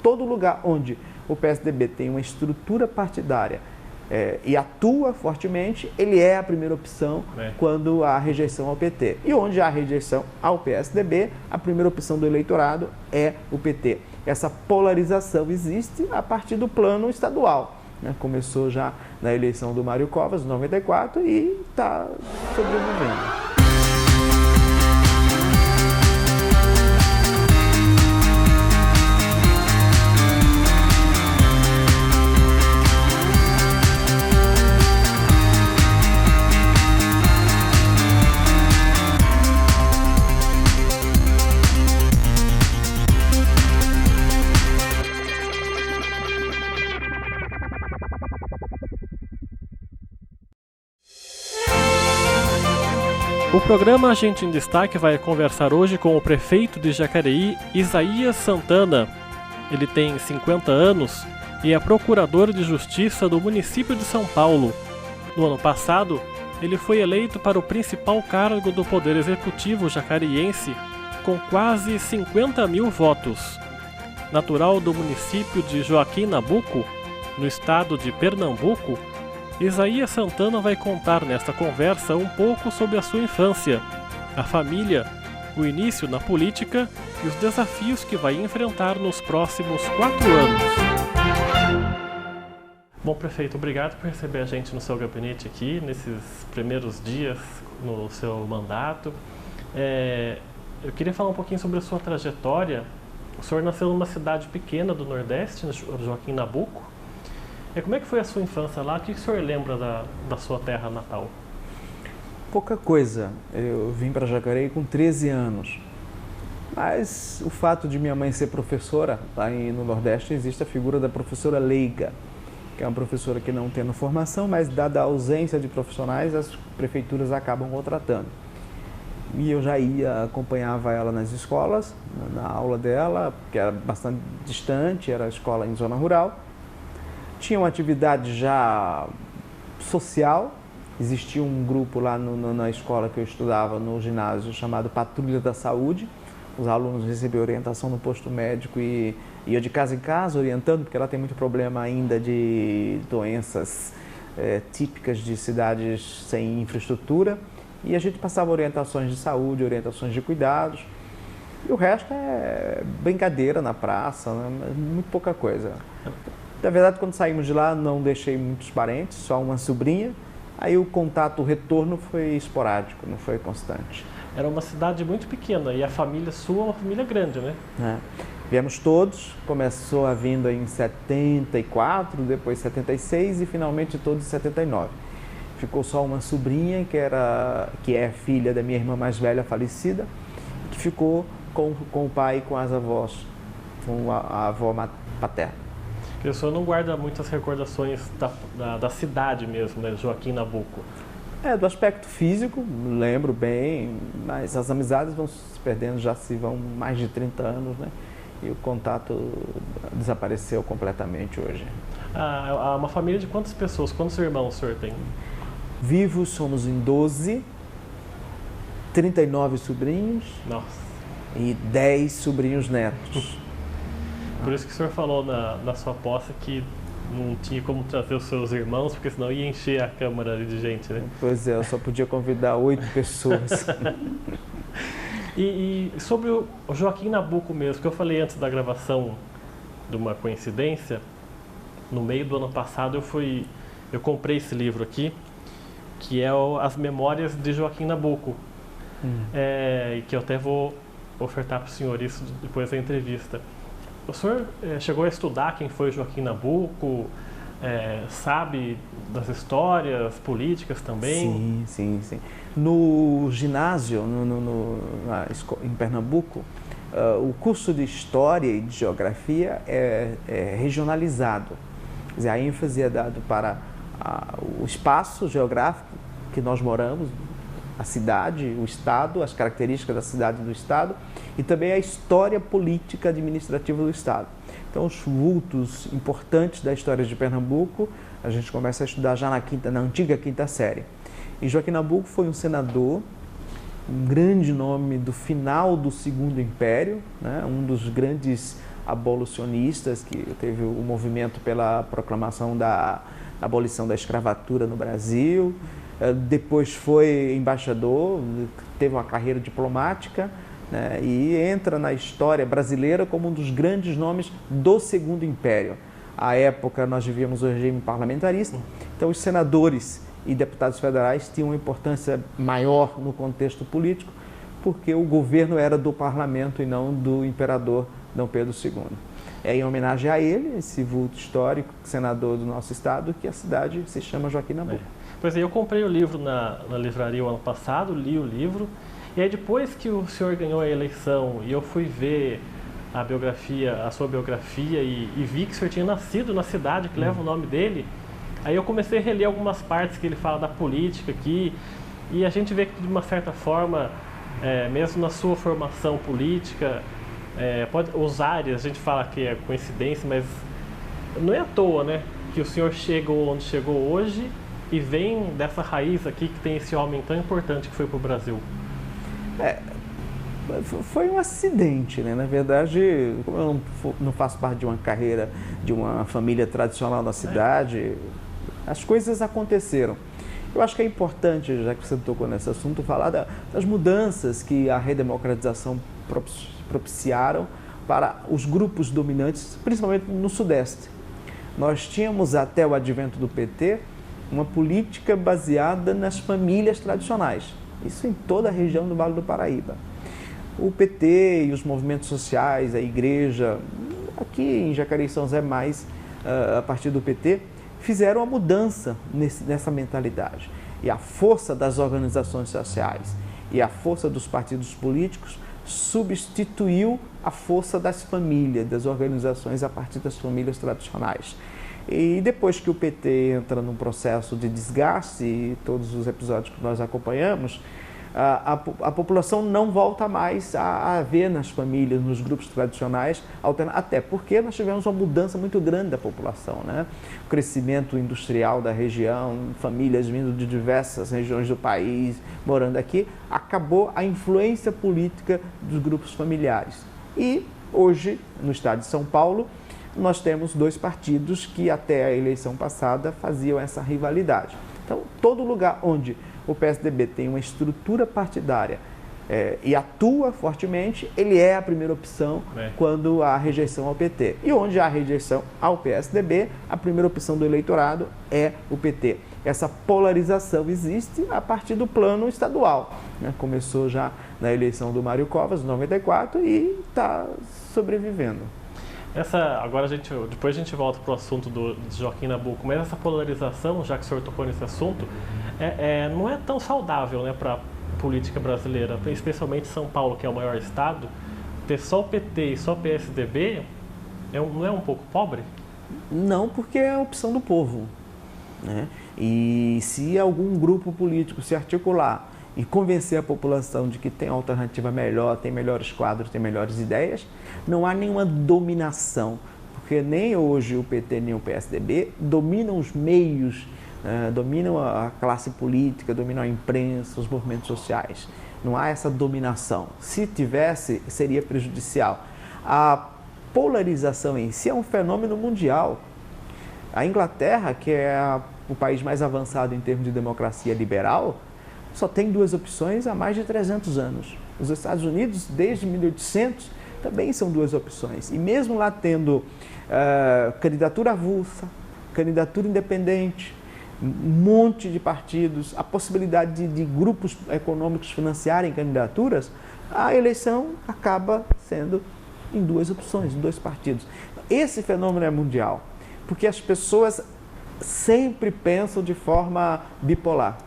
todo lugar onde o PSDB tem uma estrutura partidária e atua fortemente, ele é a primeira opção quando há rejeição ao PT. E onde há rejeição ao PSDB, a primeira opção do eleitorado é o PT. Essa polarização existe a partir do plano estadual. Começou já na eleição do Mário Covas, em 94, e está sobrevivendo. O programa A Gente em Destaque vai conversar hoje com o prefeito de Jacareí, Isaías Santana. Ele tem 50 anos e é procurador de justiça do município de São Paulo. No ano passado, ele foi eleito para o principal cargo do Poder Executivo jacariense, com quase 50 mil votos. Natural do município de Joaquim Nabuco, no estado de Pernambuco, Isaías Santana vai contar nesta conversa um pouco sobre a sua infância, a família, o início na política e os desafios que vai enfrentar nos próximos 4 anos. Bom, prefeito, obrigado por receber a gente no seu gabinete aqui, nesses primeiros dias no seu mandato. Eu queria falar um pouquinho sobre a sua trajetória. O senhor nasceu numa cidade pequena do Nordeste, Joaquim Nabuco. Como é que foi a sua infância lá? O que o senhor lembra da sua terra natal? Pouca coisa. Eu vim para Jacareí com 13 anos. Mas o fato de minha mãe ser professora, lá no Nordeste existe a figura da professora leiga, que é uma professora que não tendo formação, mas dada a ausência de profissionais, as prefeituras acabam contratando. E eu já acompanhava ela nas escolas, na aula dela, que era bastante distante, era a escola em zona rural. Tinha uma atividade já social, existia um grupo lá na escola que eu estudava, no ginásio, chamado Patrulha da Saúde. Os alunos recebiam orientação no posto médico e ia de casa em casa orientando, porque ela tem muito problema ainda de doenças típicas de cidades sem infraestrutura. E a gente passava orientações de saúde, orientações de cuidados. E o resto é brincadeira na praça, né? Muito pouca coisa. Na verdade, quando saímos de lá, não deixei muitos parentes, só uma sobrinha. Aí o contato, o retorno foi esporádico, não foi constante. Era uma cidade muito pequena e a família sua é uma família grande, né? Viemos todos, começou a vinda em 74, depois 76 e finalmente todos em 79. Ficou só uma sobrinha, que é filha da minha irmã mais velha falecida, que ficou com o pai e com as avós, com a avó paterna. O senhor não guarda muitas recordações da cidade mesmo, né, Joaquim Nabuco? Do aspecto físico, lembro bem, mas as amizades vão se perdendo, já se vão mais de 30 anos, né? E o contato desapareceu completamente hoje. Uma família de quantas pessoas, quantos irmãos o senhor tem? Vivos somos em 12, 39 sobrinhos. Nossa. E 10 sobrinhos netos. Por isso que o senhor falou na sua posse que não tinha como trazer os seus irmãos, porque senão ia encher a câmara de gente, né? Pois é, eu só podia convidar 8 pessoas. E sobre o Joaquim Nabuco mesmo, que eu falei antes da gravação de uma coincidência, no meio do ano passado eu comprei esse livro aqui, que é As Memórias de Joaquim Nabuco, e que eu até vou ofertar para o senhor isso depois da entrevista. O senhor chegou a estudar quem foi Joaquim Nabuco, sabe das histórias políticas também? Sim. No ginásio, em Pernambuco, o curso de História e de Geografia é regionalizado. Quer dizer, a ênfase é dada para o espaço geográfico que nós moramos, a cidade, o estado, as características da cidade e do estado, e também a história política administrativa do estado. Então, os vultos importantes da história de Pernambuco, a gente começa a estudar já na antiga quinta série. E Joaquim Nabuco foi um senador, um grande nome do final do Segundo Império, né? Um dos grandes abolicionistas, que teve o movimento pela proclamação da abolição da escravatura no Brasil. Depois foi embaixador, teve uma carreira diplomática, né, e entra na história brasileira como um dos grandes nomes do Segundo Império. À época nós vivíamos o regime parlamentarista, então os senadores e deputados federais tinham uma importância maior no contexto político, porque o governo era do parlamento e não do imperador Dom Pedro II. É em homenagem a ele, esse vulto histórico, senador do nosso estado, que a cidade se chama Joaquim Nabuco. Pois é, eu comprei o livro na livraria o ano passado, li o livro, e aí depois que o senhor ganhou a eleição e eu fui ver a sua biografia e vi que o senhor tinha nascido na cidade que leva o nome dele, aí eu comecei a reler algumas partes que ele fala da política aqui, e a gente vê que de uma certa forma, mesmo na sua formação política, os áreas, a gente fala que é coincidência, mas não é à toa, né, que o senhor chegou onde chegou hoje e vem dessa raiz aqui que tem esse homem tão importante que foi para o Brasil. Foi um acidente, né? Na verdade, como eu não faço parte de uma carreira, de uma família tradicional na cidade, as coisas aconteceram. Eu acho que é importante, já que você tocou nesse assunto, falar das mudanças que a redemocratização propiciaram para os grupos dominantes, principalmente no Sudeste. Nós tínhamos, até o advento do PT, uma política baseada nas famílias tradicionais. Isso em toda a região do Vale do Paraíba. O PT e os movimentos sociais, a igreja, aqui em Jacareí São José mais, a partir do PT, fizeram a mudança nessa mentalidade. E a força das organizações sociais e a força dos partidos políticos substituiu a força das famílias, das organizações a partir das famílias tradicionais. E depois que o PT entra num processo de desgaste, e todos os episódios que nós acompanhamos, a população não volta mais a ver nas famílias, nos grupos tradicionais, até porque nós tivemos uma mudança muito grande da população, né? O crescimento industrial da região, famílias vindo de diversas regiões do país, morando aqui, acabou a influência política dos grupos familiares. E hoje, no estado de São Paulo, nós temos dois partidos que até a eleição passada faziam essa rivalidade. Então, todo lugar onde o PSDB tem uma estrutura partidária e atua fortemente, ele é a primeira opção quando há rejeição ao PT. E onde há rejeição ao PSDB, a primeira opção do eleitorado é o PT. Essa polarização existe a partir do plano estadual, né? Começou já na eleição do Mário Covas, em 94, e está sobrevivendo. Agora depois a gente volta para o assunto do Joaquim Nabuco, mas essa polarização, já que o senhor tocou nesse assunto, não é tão saudável, né, para a política brasileira, especialmente São Paulo, que é o maior estado. Ter só o PT e só o PSDB não é um pouco pobre? Não, porque é a opção do povo, né? E se algum grupo político se articular e convencer a população de que tem alternativa melhor, tem melhores quadros, tem melhores ideias, não há nenhuma dominação, porque nem hoje o PT nem o PSDB dominam os meios, dominam a classe política, dominam a imprensa, os movimentos sociais. Não há essa dominação. Se tivesse, seria prejudicial. A polarização em si é um fenômeno mundial. A Inglaterra, que é o país mais avançado em termos de democracia liberal, só tem duas opções há mais de 300 anos. Os Estados Unidos, desde 1800, também são duas opções. E mesmo lá tendo candidatura avulsa, candidatura independente, um monte de partidos, a possibilidade de grupos econômicos financiarem candidaturas, a eleição acaba sendo em duas opções, em dois partidos. Esse fenômeno é mundial, porque as pessoas sempre pensam de forma bipolar.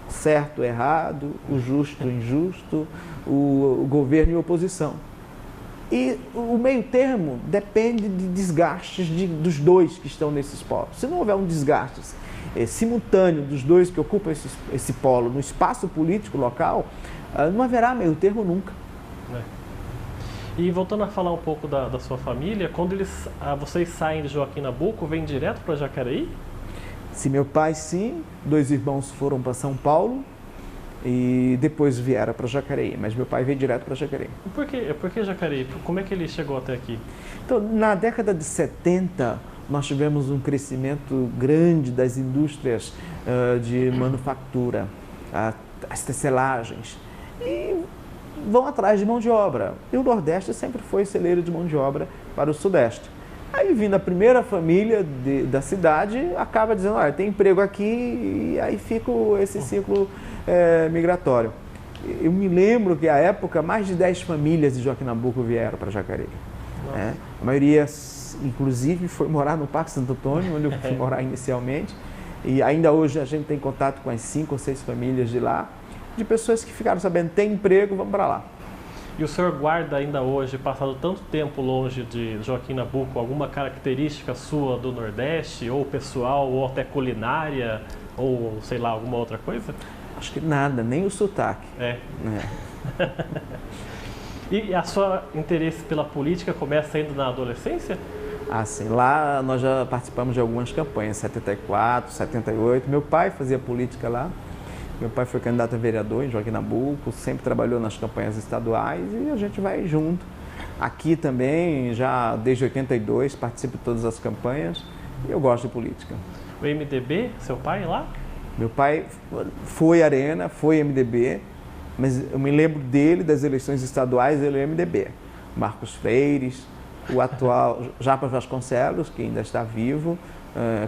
Certo, errado, o justo, o injusto, o governo e a oposição. E o meio termo depende de desgastes dos dois que estão nesses polos. Se não houver um desgaste simultâneo dos dois que ocupam esse polo no espaço político local, não haverá meio termo nunca. E voltando a falar um pouco da sua família, quando vocês saem de Joaquim Nabuco, vêm direto para Jacareí? Se meu pai, sim, dois irmãos foram para São Paulo e depois vieram para Jacareí, mas meu pai veio direto para Jacareí. Por que Jacareí? Como é que ele chegou até aqui? Então, na década de 70, nós tivemos um crescimento grande das indústrias de manufatura, as tecelagens, e vão atrás de mão de obra. E o Nordeste sempre foi celeiro de mão de obra para o Sudeste. Aí, vindo a primeira família da cidade, acaba dizendo, olha, tem emprego aqui, e aí fica esse ciclo migratório. Eu me lembro que, à época, mais de 10 famílias de Joaquim Nabuco vieram para Jacareí. A maioria, inclusive, foi morar no Parque Santo Antônio, onde eu fui morar inicialmente. E ainda hoje a gente tem contato com as 5 ou 6 famílias de lá, de pessoas que ficaram sabendo, tem emprego, vamos para lá. E o senhor guarda ainda hoje, passado tanto tempo longe de Joaquim Nabuco, alguma característica sua do Nordeste, ou pessoal, ou até culinária, ou sei lá, alguma outra coisa? Acho que nada, nem o sotaque. E a sua interesse pela política começa ainda na adolescência? Ah, sim. Lá nós já participamos de algumas campanhas, 74, 78. Meu pai fazia política lá. Meu pai foi candidato a vereador em Joaquim Nabuco, sempre trabalhou nas campanhas estaduais e a gente vai junto. Aqui também, já desde 82, participo de todas as campanhas e eu gosto de política. O MDB, seu pai lá? Meu pai foi Arena, foi MDB, mas eu me lembro dele, das eleições estaduais, ele é MDB. Marcos Freires, o atual Japa Vasconcelos, que ainda está vivo,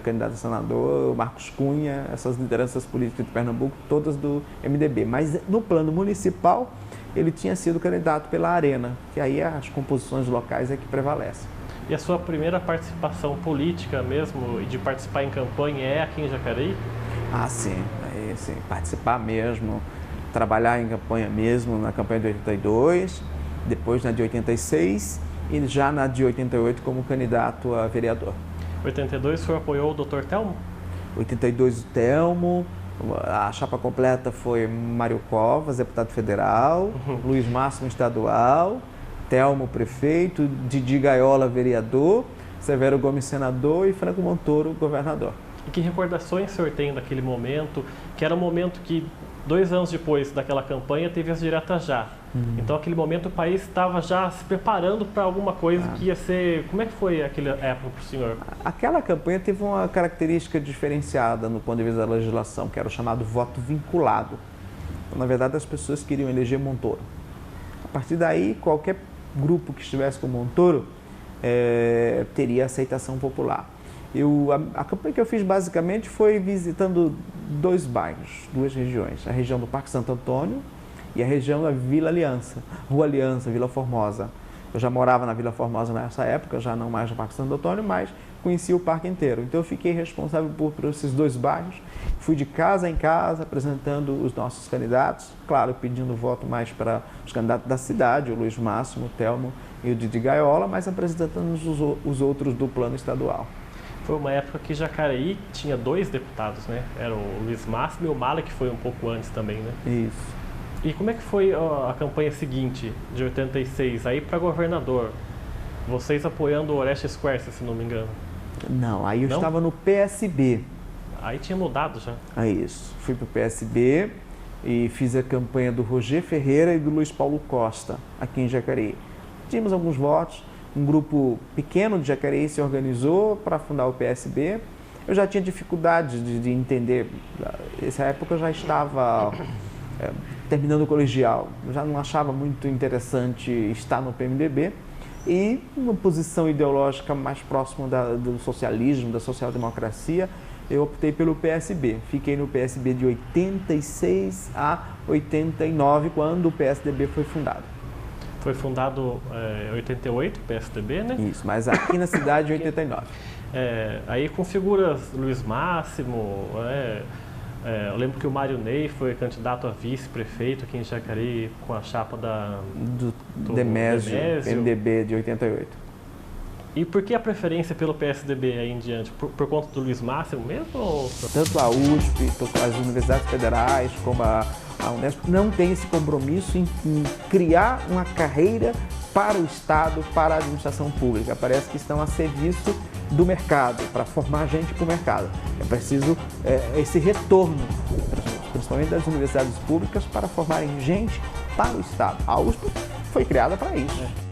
candidato a senador, Marcos Cunha, essas lideranças políticas de Pernambuco, todas do MDB. Mas no plano municipal, ele tinha sido candidato pela Arena, que aí as composições locais é que prevalecem. E a sua primeira participação política mesmo, de participar em campanha, é aqui em Jacareí? Ah, sim. Aí, sim, participar mesmo, trabalhar em campanha mesmo, na campanha de 82, depois na de 86 e já na de 88 como candidato a vereador. 82 o senhor apoiou o Dr. Telmo? 82 o Telmo, a chapa completa foi Mário Covas, deputado federal, Luiz Máximo estadual, Telmo prefeito, Didi Gaiola vereador, Severo Gomes senador e Franco Montoro governador. E que recordações o senhor tem daquele momento, que era um momento que 2 anos depois daquela campanha teve as diretas já. Então, aquele momento, o país estava já se preparando para alguma coisa que ia ser... Como é que foi aquela época para o senhor? Aquela campanha teve uma característica diferenciada no ponto de vista da legislação, que era o chamado voto vinculado. Então, na verdade, as pessoas queriam eleger Montoro. A partir daí, qualquer grupo que estivesse com Montoro teria aceitação popular. A campanha que eu fiz, basicamente, foi visitando 2 bairros, 2 regiões. A região do Parque Santo Antônio, e a região da Vila Aliança, Rua Aliança, Vila Formosa. Eu já morava na Vila Formosa nessa época, já não mais no Parque Santo Antônio, mas conhecia o parque inteiro. Então eu fiquei responsável por esses 2 bairros, fui de casa em casa apresentando os nossos candidatos, claro, pedindo voto mais para os candidatos da cidade, o Luiz Máximo, o Telmo e o Didi Gaiola, mas apresentando os outros do plano estadual. Foi uma época que Jacareí tinha 2 deputados, né? Era o Luiz Máximo e o Mala, que foi um pouco antes também, né? Isso. E como é que foi a campanha seguinte, de 86, aí para governador? Vocês apoiando o Orestes Quercia, se não me engano? Não, aí eu estava no PSB. Aí tinha mudado já. É isso. Fui para o PSB e fiz a campanha do Roger Ferreira e do Luiz Paulo Costa, aqui em Jacareí. Tínhamos alguns votos, um grupo pequeno de Jacareí se organizou para fundar o PSB. Eu já tinha dificuldade de entender, nessa época eu já estava... terminando o colegial, eu já não achava muito interessante estar no PMDB e uma posição ideológica mais próxima do socialismo, da social-democracia, eu optei pelo PSB. Fiquei no PSB de 86 a 89, quando o PSDB foi fundado. Foi fundado em 88, o PSDB, né? Isso, mas aqui na cidade em 89. Aí com figuras Luiz Máximo, eu lembro que o Mário Ney foi candidato a vice-prefeito aqui em Jacareí com a chapa do Demésio, MDB de 88. E por que a preferência pelo PSDB aí em diante? Por conta do Luiz Máximo mesmo? Ou... Tanto a USP, as universidades federais, como a Unesp, não tem esse compromisso em criar uma carreira para o Estado, para a administração pública. Parece que estão a serviço do mercado, para formar gente para o mercado. É preciso esse retorno. principalmente das universidades públicas, para formarem gente para o Estado. A USP foi criada para isso.